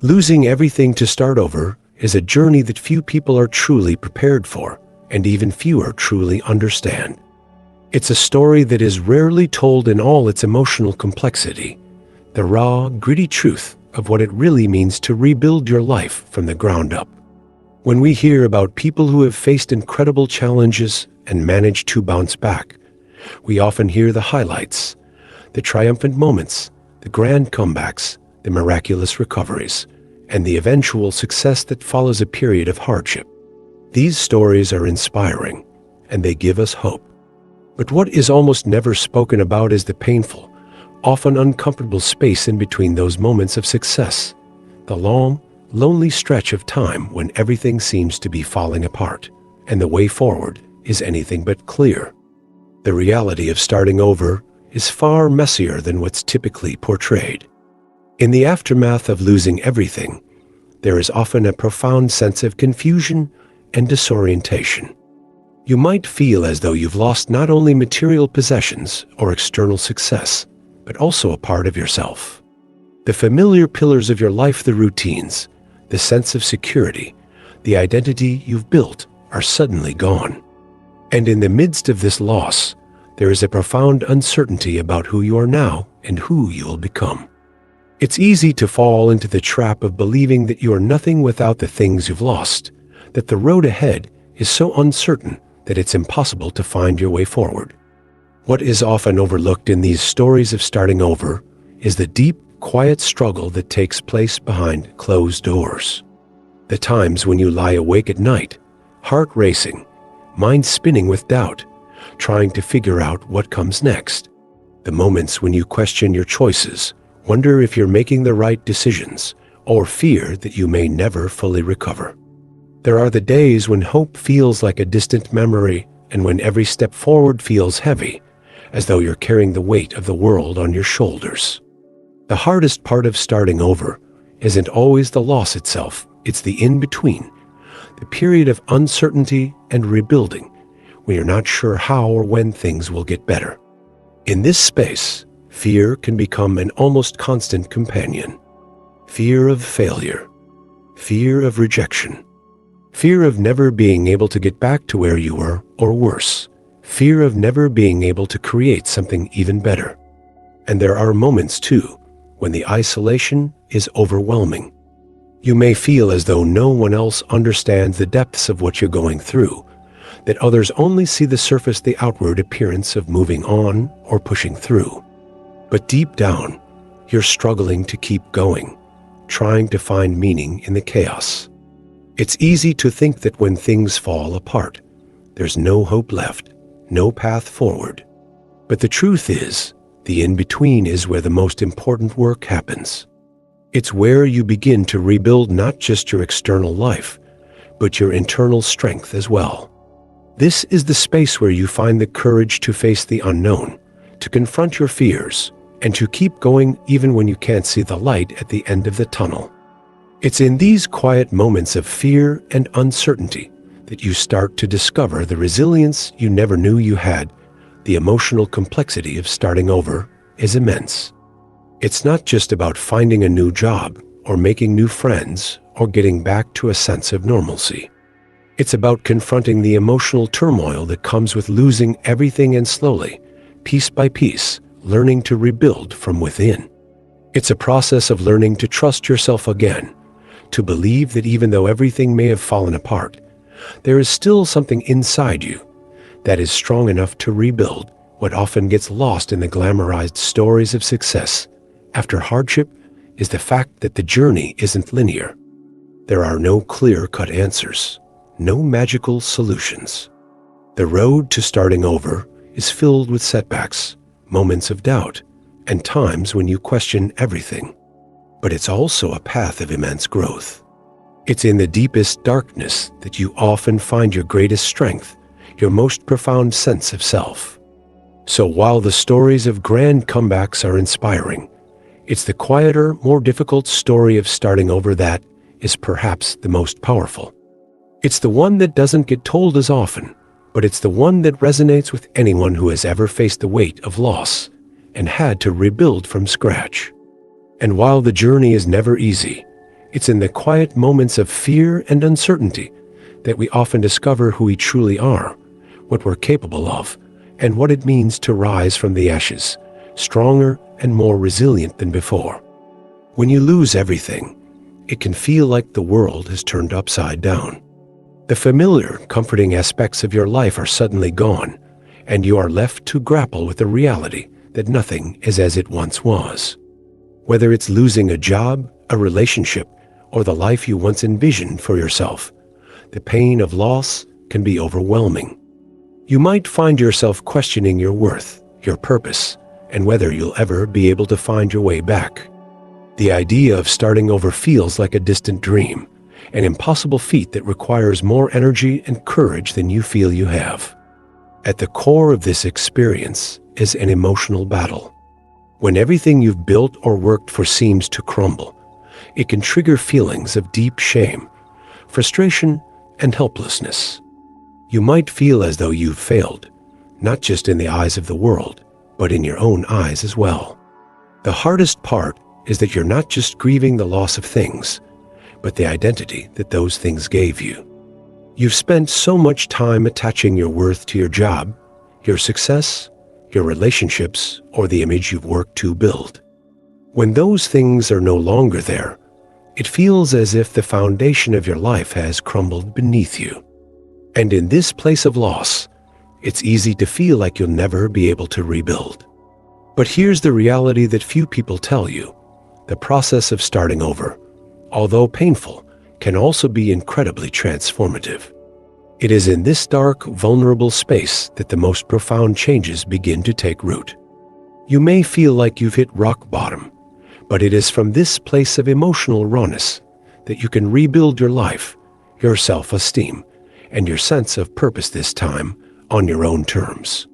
Losing everything to start over is a journey that few people are truly prepared for, and even fewer truly understand. It's a story that is rarely told in all its emotional complexity, the raw, gritty truth of what it really means to rebuild your life from the ground up. When we hear about people who have faced incredible challenges and managed to bounce back, we often hear the highlights, the triumphant moments, the grand comebacks, the miraculous recoveries, and the eventual success that follows a period of hardship. These stories are inspiring, and they give us hope. But what is almost never spoken about is the painful, often uncomfortable space in between those moments of success, the long, lonely stretch of time when everything seems to be falling apart, and the way forward is anything but clear. The reality of starting over is far messier than what's typically portrayed. In the aftermath of losing everything, there is often a profound sense of confusion and disorientation. You might feel as though you've lost not only material possessions or external success, but also a part of yourself. The familiar pillars of your life, the routines, the sense of security, the identity you've built are suddenly gone. And in the midst of this loss, there is a profound uncertainty about who you are now and who you will become. It's easy to fall into the trap of believing that you are nothing without the things you've lost, that the road ahead is so uncertain that it's impossible to find your way forward. What is often overlooked in these stories of starting over is the deep, quiet struggle that takes place behind closed doors. The times when you lie awake at night, heart racing, mind spinning with doubt, trying to figure out what comes next. The moments when you question your choices, wonder if you're making the right decisions, or fear that you may never fully recover. There are the days when hope feels like a distant memory and when every step forward feels heavy, as though you're carrying the weight of the world on your shoulders. The hardest part of starting over isn't always the loss itself, it's the in-between, the period of uncertainty and rebuilding, when you're not sure how or when things will get better. In this space, fear can become an almost constant companion. Fear of failure, fear of rejection, fear of never being able to get back to where you were, or worse, fear of never being able to create something even better. And there are moments, too, when the isolation is overwhelming. You may feel as though no one else understands the depths of what you're going through, that others only see the surface, the outward appearance of moving on or pushing through. But deep down, you're struggling to keep going, trying to find meaning in the chaos. It's easy to think that when things fall apart, there's no hope left, no path forward. But the truth is, the in-between is where the most important work happens. It's where you begin to rebuild not just your external life, but your internal strength as well. This is the space where you find the courage to face the unknown, to confront your fears, and to keep going even when you can't see the light at the end of the tunnel. It's in these quiet moments of fear and uncertainty that you start to discover the resilience you never knew you had. The emotional complexity of starting over is immense. It's not just about finding a new job or making new friends or getting back to a sense of normalcy. It's about confronting the emotional turmoil that comes with losing everything and slowly, piece by piece, learning to rebuild from within. It's a process of learning to trust yourself again, to believe that even though everything may have fallen apart, there is still something inside you that is strong enough to rebuild. What often gets lost in the glamorized stories of success after hardship is the fact that the journey isn't linear. There are no clear-cut answers, no magical solutions. The road to starting over is filled with setbacks, moments of doubt, and times when you question everything. But it's also a path of immense growth. It's in the deepest darkness that you often find your greatest strength, your most profound sense of self. So while the stories of grand comebacks are inspiring, it's the quieter, more difficult story of starting over that is perhaps the most powerful. It's the one that doesn't get told as often, but it's the one that resonates with anyone who has ever faced the weight of loss and had to rebuild from scratch. And while the journey is never easy, It's in the quiet moments of fear and uncertainty that we often discover who we truly are, what we're capable of, and what it means to rise from the ashes, stronger and more resilient than before. When you lose everything, it can feel like the world has turned upside down. The familiar, comforting aspects of your life are suddenly gone, and you are left to grapple with the reality that nothing is as it once was. Whether it's losing a job, a relationship, or the life you once envisioned for yourself, the pain of loss can be overwhelming. You might find yourself questioning your worth, your purpose, and whether you'll ever be able to find your way back. The idea of starting over feels like a distant dream, an impossible feat that requires more energy and courage than you feel you have. At the core of this experience is an emotional battle. When everything you've built or worked for seems to crumble, it can trigger feelings of deep shame, frustration, and helplessness. You might feel as though you've failed, not just in the eyes of the world, but in your own eyes as well. The hardest part is that you're not just grieving the loss of things, but the identity that those things gave you. You've spent so much time attaching your worth to your job, your success, your relationships, or the image you've worked to build. When those things are no longer there, it feels as if the foundation of your life has crumbled beneath you. And in this place of loss, it's easy to feel like you'll never be able to rebuild. But here's the reality that few people tell you. The process of starting over, although painful, can also be incredibly transformative. It is in this dark, vulnerable space that the most profound changes begin to take root. You may feel like you've hit rock bottom, but it is from this place of emotional rawness that you can rebuild your life, your self-esteem, and your sense of purpose, this time on your own terms.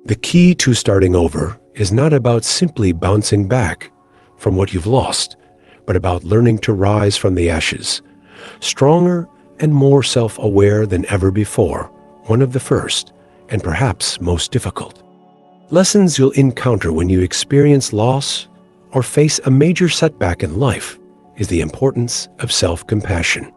The key to starting over is not about simply bouncing back from what you've lost, but about learning to rise from the ashes, stronger and more self-aware than ever before, one of the first and perhaps most difficult lessons you'll encounter when you experience loss or face a major setback in life is the importance of self-compassion.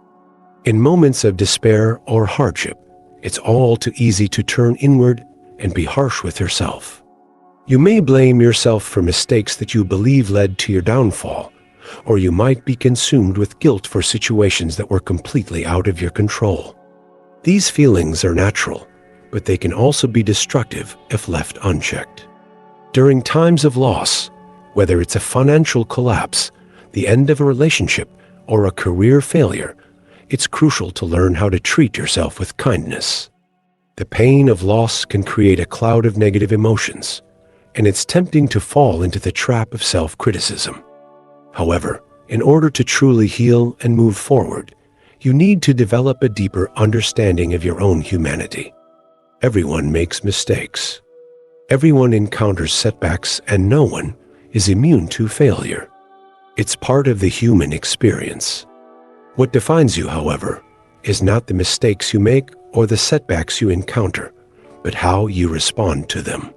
In moments of despair or hardship, it's all too easy to turn inward and be harsh with yourself. You may blame yourself for mistakes that you believe led to your downfall, or you might be consumed with guilt for situations that were completely out of your control. These feelings are natural, but they can also be destructive if left unchecked. During times of loss, whether it's a financial collapse, the end of a relationship, or a career failure, it's crucial to learn how to treat yourself with kindness. The pain of loss can create a cloud of negative emotions, and it's tempting to fall into the trap of self-criticism. However, in order to truly heal and move forward, you need to develop a deeper understanding of your own humanity. Everyone makes mistakes. Everyone encounters setbacks, and no one is immune to failure. It's part of the human experience. What defines you, however, is not the mistakes you make or the setbacks you encounter, but how you respond to them.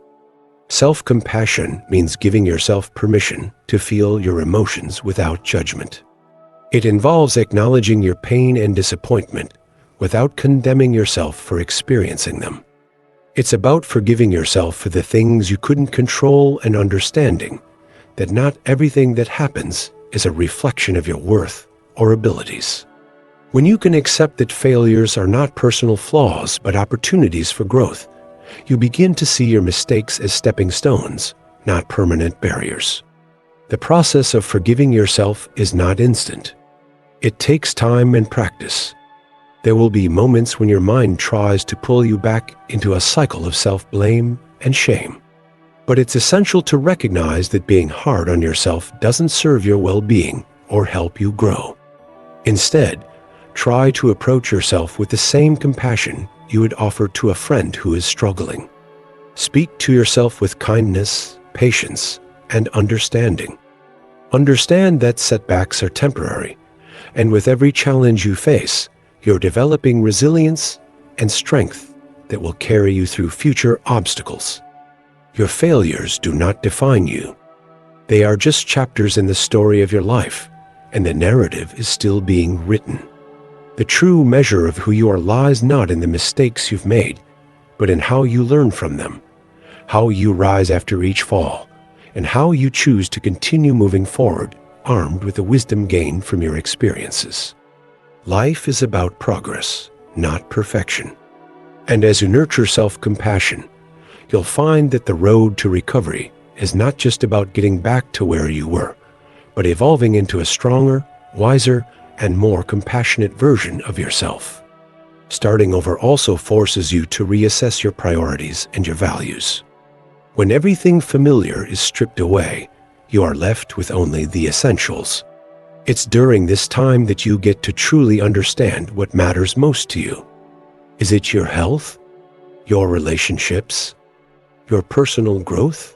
Self-compassion means giving yourself permission to feel your emotions without judgment. It involves acknowledging your pain and disappointment without condemning yourself for experiencing them. It's about forgiving yourself for the things you couldn't control and understanding that not everything that happens is a reflection of your worth or abilities. When you can accept that failures are not personal flaws but opportunities for growth, you begin to see your mistakes as stepping stones, not permanent barriers. The process of forgiving yourself is not instant. It takes time and practice. There will be moments when your mind tries to pull you back into a cycle of self-blame and shame. But it's essential to recognize that being hard on yourself doesn't serve your well-being or help you grow. Instead, try to approach yourself with the same compassion you would offer to a friend who is struggling. Speak to yourself with kindness, patience, and understanding. Understand that setbacks are temporary, and with every challenge you face, you're developing resilience and strength that will carry you through future obstacles. Your failures do not define you. They are just chapters in the story of your life, and the narrative is still being written. The true measure of who you are lies not in the mistakes you've made, but in how you learn from them, how you rise after each fall, and how you choose to continue moving forward, armed with the wisdom gained from your experiences. Life is about progress, not perfection. And as you nurture self-compassion, you'll find that the road to recovery is not just about getting back to where you were, but evolving into a stronger, wiser, and more compassionate version of yourself. Starting over also forces you to reassess your priorities and your values. When everything familiar is stripped away, you are left with only the essentials. It's during this time that you get to truly understand what matters most to you. Is it your health? Your relationships? Your personal growth?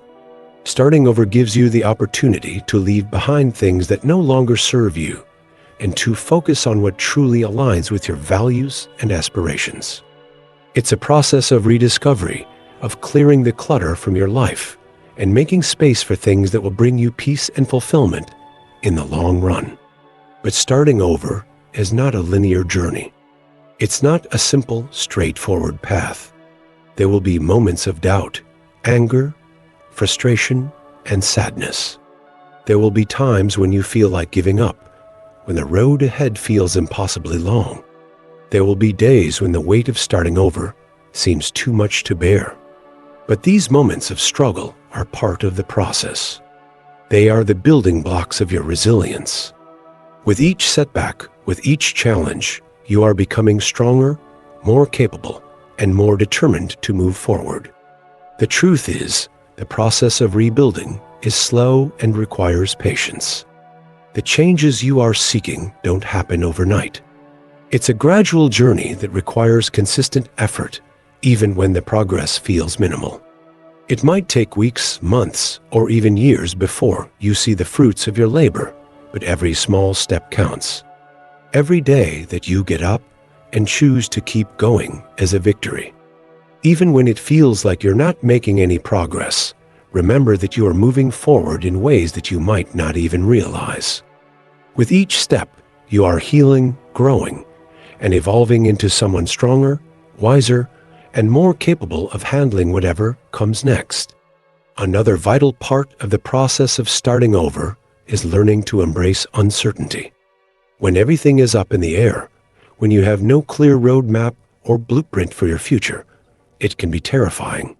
Starting over gives you the opportunity to leave behind things that no longer serve you and to focus on what truly aligns with your values and aspirations. It's a process of rediscovery, of clearing the clutter from your life and making space for things that will bring you peace and fulfillment in the long run. But starting over is not a linear journey. It's not a simple, straightforward path. There will be moments of doubt, anger, frustration, and sadness. There will be times when you feel like giving up, when the road ahead feels impossibly long. There will be days when the weight of starting over seems too much to bear. But these moments of struggle are part of the process. They are the building blocks of your resilience. With each setback, with each challenge, you are becoming stronger, more capable, and more determined to move forward. The truth is, the process of rebuilding is slow and requires patience. The changes you are seeking don't happen overnight. It's a gradual journey that requires consistent effort, even when the progress feels minimal. It might take weeks, months, or even years before you see the fruits of your labor, but every small step counts. Every day that you get up and choose to keep going is a victory. Even when it feels like you're not making any progress, remember that you are moving forward in ways that you might not even realize. With each step, you are healing, growing, and evolving into someone stronger, wiser, and more capable of handling whatever comes next. Another vital part of the process of starting over is learning to embrace uncertainty. When everything is up in the air, when you have no clear roadmap or blueprint for your future, it can be terrifying.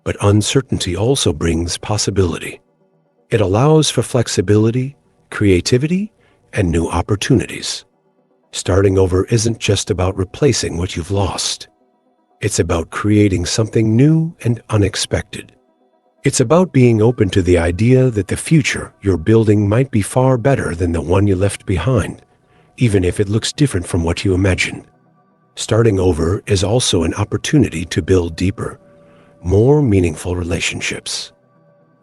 But uncertainty also brings possibility. It allows for flexibility, creativity, and new opportunities. Starting over isn't just about replacing what you've lost. It's about creating something new and unexpected. It's about being open to the idea that the future you're building might be far better than the one you left behind, even if it looks different from what you imagined. Starting over is also an opportunity to build deeper, more meaningful relationships.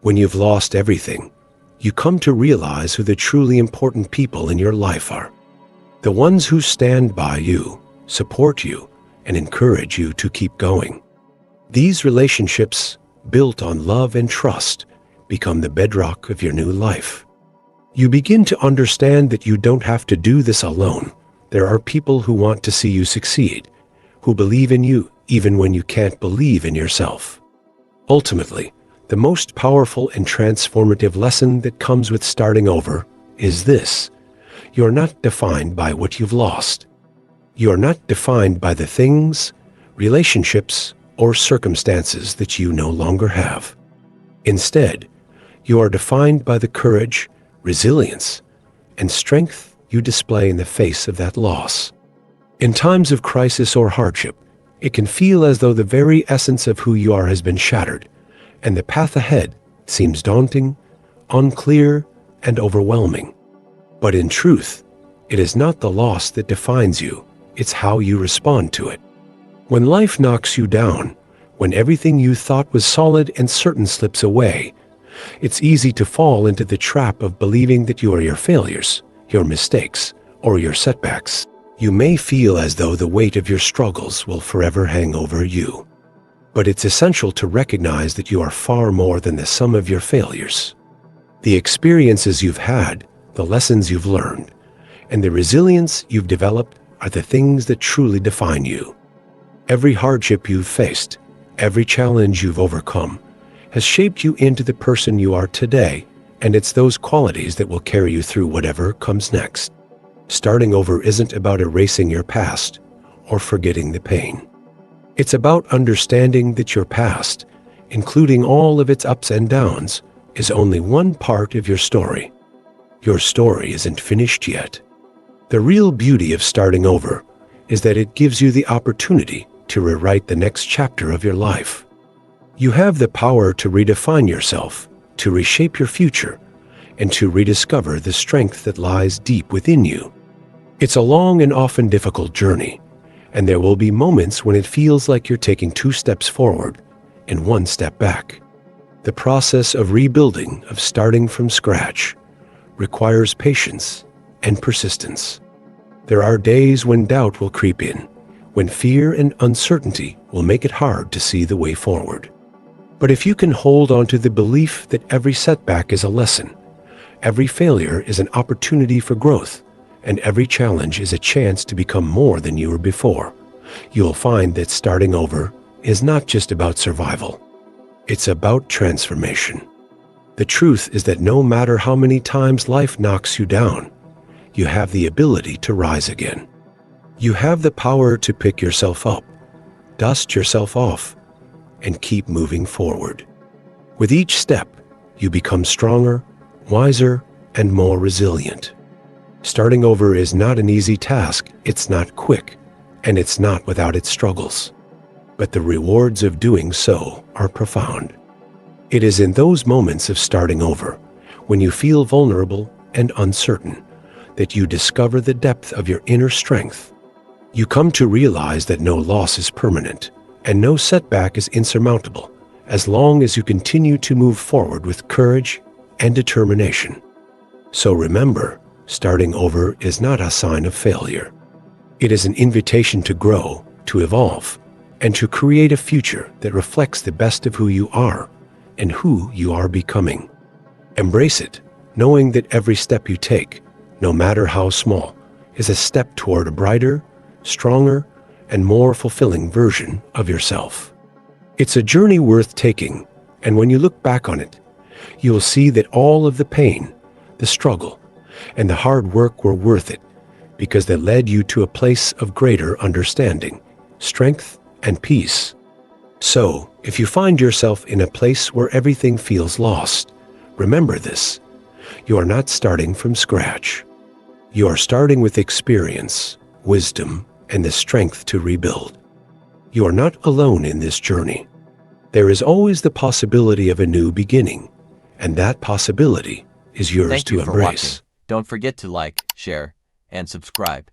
When you've lost everything, you come to realize who the truly important people in your life are. The ones who stand by you, support you, and encourage you to keep going. These relationships, built on love and trust, become the bedrock of your new life. You begin to understand that you don't have to do this alone. There are people who want to see you succeed, who believe in you even when you can't believe in yourself. Ultimately, the most powerful and transformative lesson that comes with starting over is this: you're not defined by what you've lost. You are not defined by the things, relationships, or circumstances that you no longer have. Instead, you are defined by the courage, resilience, and strength you display in the face of that loss. In times of crisis or hardship, it can feel as though the very essence of who you are has been shattered, and the path ahead seems daunting, unclear, and overwhelming. But in truth, it is not the loss that defines you, it's how you respond to it. When life knocks you down, when everything you thought was solid and certain slips away, it's easy to fall into the trap of believing that you are your failures, your mistakes, or your setbacks. You may feel as though the weight of your struggles will forever hang over you. But it's essential to recognize that you are far more than the sum of your failures. The experiences you've had, the lessons you've learned, and the resilience you've developed are the things that truly define you. Every hardship you've faced, every challenge you've overcome, has shaped you into the person you are today, and it's those qualities that will carry you through whatever comes next. Starting over isn't about erasing your past or forgetting the pain. It's about understanding that your past, including all of its ups and downs, is only one part of your story. Your story isn't finished yet. The real beauty of starting over is that it gives you the opportunity to rewrite the next chapter of your life. You have the power to redefine yourself, to reshape your future, and to rediscover the strength that lies deep within you. It's a long and often difficult journey, and there will be moments when it feels like you're taking 2 steps forward and 1 step back. The process of rebuilding, of starting from scratch, requires patience and persistence. There are days when doubt will creep in, when fear and uncertainty will make it hard to see the way forward. But if you can hold on to the belief that every setback is a lesson, every failure is an opportunity for growth, and every challenge is a chance to become more than you were before, you'll find that starting over is not just about survival. It's about transformation. The truth is that no matter how many times life knocks you down, you have the ability to rise again. You have the power to pick yourself up, dust yourself off, and keep moving forward. With each step, you become stronger, wiser, and more resilient. Starting over is not an easy task, it's not quick, and it's not without its struggles. But the rewards of doing so are profound. It is in those moments of starting over, when you feel vulnerable and uncertain, that you discover the depth of your inner strength. You come to realize that no loss is permanent, and no setback is insurmountable, as long as you continue to move forward with courage and determination. So remember, starting over is not a sign of failure. It is an invitation to grow, to evolve, and to create a future that reflects the best of who you are and who you are becoming. Embrace it, knowing that every step you take, no matter how small, is a step toward a brighter, stronger, and more fulfilling version of yourself. It's a journey worth taking, and when you look back on it, you will see that all of the pain, the struggle, and the hard work were worth it, because they led you to a place of greater understanding, strength, and peace. So, if you find yourself in a place where everything feels lost, remember this: you are not starting from scratch. You are starting with experience, wisdom, and the strength to rebuild. You are not alone in this journey. There is always the possibility of a new beginning, and that possibility is yours to embrace. Don't forget to like, share, and subscribe.